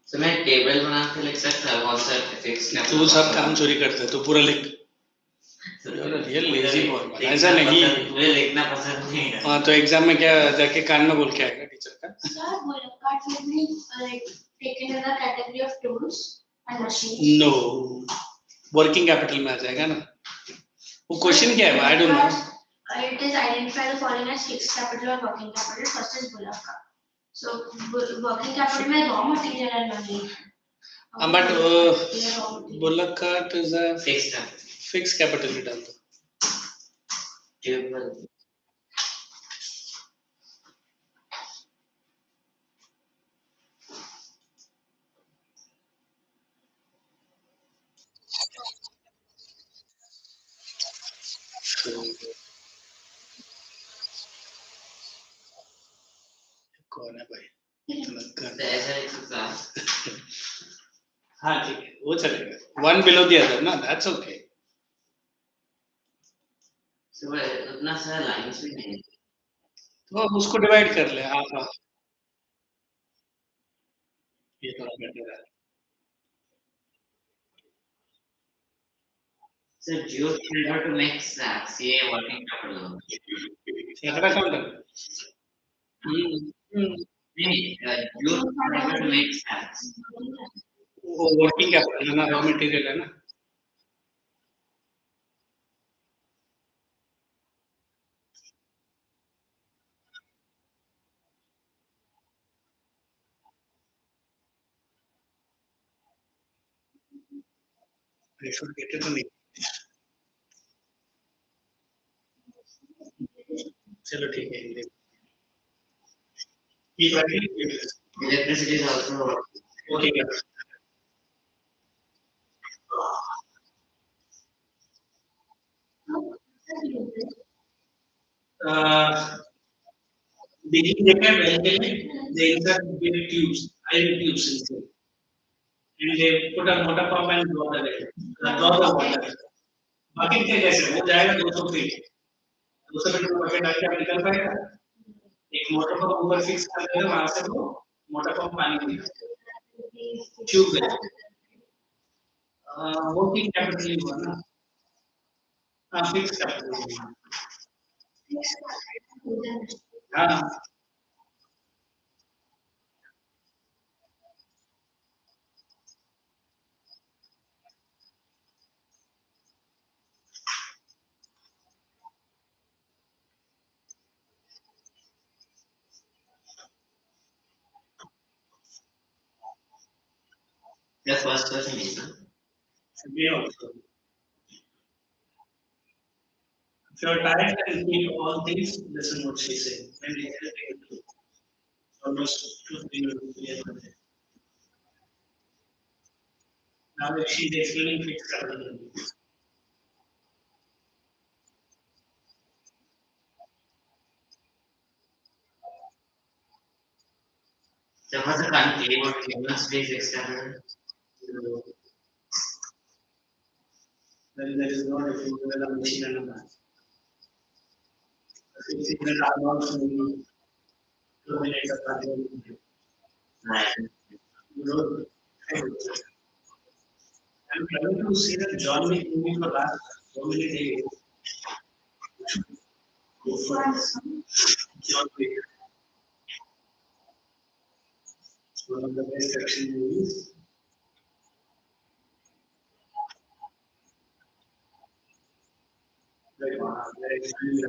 So मैं table बना के लिख सकता हूँ कौन सा fix capital. तू सब काम चोरी करता है तो पूरा लिख. Real lazy boy. ऐसा नहीं. मुझे लिखना पसंद नहीं है. हाँ तो एग्जाम में क्या जाके कान में बोल के आएगा टीचर का. Sir, Bullock will be taken in the category of tools and machines. No working capital में आ जाएगा ना. वो क्वेश्चन क्या है? I don't know. It is identify the following as fixed capital or working capital. First is Bullock. So working capital में raw material and money. But Bullock cart is a fix capital में डाल दो. Table. कौन है भाई? ऐसा एक class. हाँ ठीक है वो चलेगा. One below the other ना. That's okay. So उतना सारा लाइंस भी नहीं. तो उसको डिवाइड कर ले आप. ये थोड़ा बेटर है. So Jews prefer to make snacks. ये working capital. अगला काम कर. नहीं, Jews prefer to make snacks. वो वर्किंग कैपिटल है ना. रॉ मटेरियल है ना. I should get it on. चलो ठीक है Hindi keep writing. Electricity is also. Okay. Digging देखा है वेल में they insert big tubes, iron tubes inside, and they put a motor pump and draw the water. Bucket के कैसे वो जाएगा 200 फीट 200 फीट में बकेट डाल के आप निकल पाएगा एक मोटर पंप ऊपर फिक्स कर देगा वहां से वो मोटर पंप पानी देगा ट्यूब है वर्किंग कैपिटल हुआ ना हाँ फिक्स कैपिटल हाँ The first person is. ये also if you are tired and keep all things listen what she saying and it will take it almost 2 3 minutes. Now if she is explaining fixed capital There was a country what human space external. then there is no difference between a machine and a man. If you can almost 2 minutes of time. Right. You know, I'm trying to see the John Wick movie for last so many days. John Wick. It's one of the best action movies. Very extremely.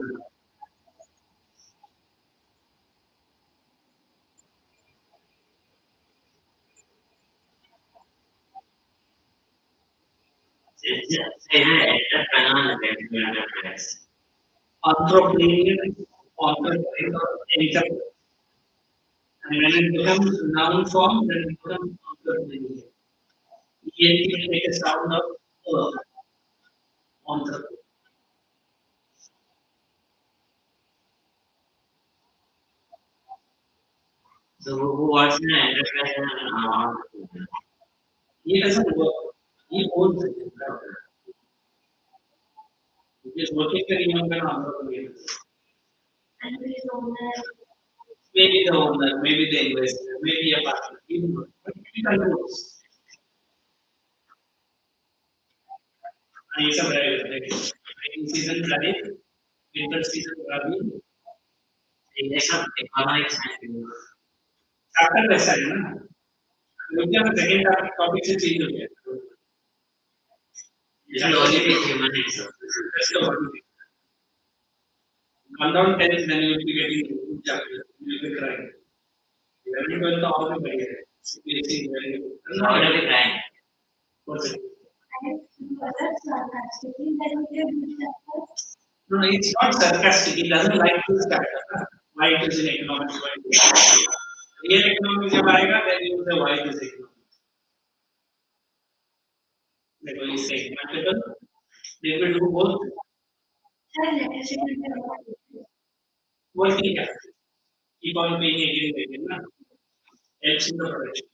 It's an entrepreneur enterprise. Entrepreneurial, entrepreneur, enterprise. And when it becomes noun form, then it becomes entrepreneurial. ENT will make a sound of entrepreneur. So who wants an enterprise and He doesn't work. He owns it. He is working for him and entrepreneur. Maybe the owner, maybe the investor, maybe a partner. But he controls. And it's a very good idea. Rainy season Kharif, winter season Rabi. there's some economics and Chapter वैसा है ना. मुझे ना second topic से change हो गया. it's only with human nature. That's the one thing. Come down 10th, then you will be getting good chapter. You will be crying. 11th, 12th, all will be there. CBSE is very good. How do we crying? What's it? No, it's not sarcastic. He doesn't like this chapter. Why it is in economics? Why it is. Real economics जब आएगा, then you will say why it is economics. Like when you say mathematical, they will do both. Working capital. Keep on paying again, na? Helps in the production.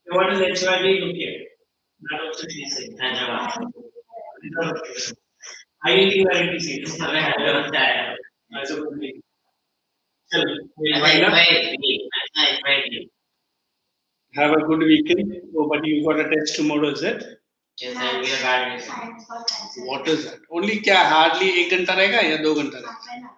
So what is HYD look here? That also she is saying. Hyderabad. IIT where it is here. Hyderabad. As a good thing. Have a good weekend. Oh, but you got a test tomorrow, is it? Yes, I will guard What is that? Only क्या hardly 1 घंटा रहेगा या 2 घंटा रहेगा?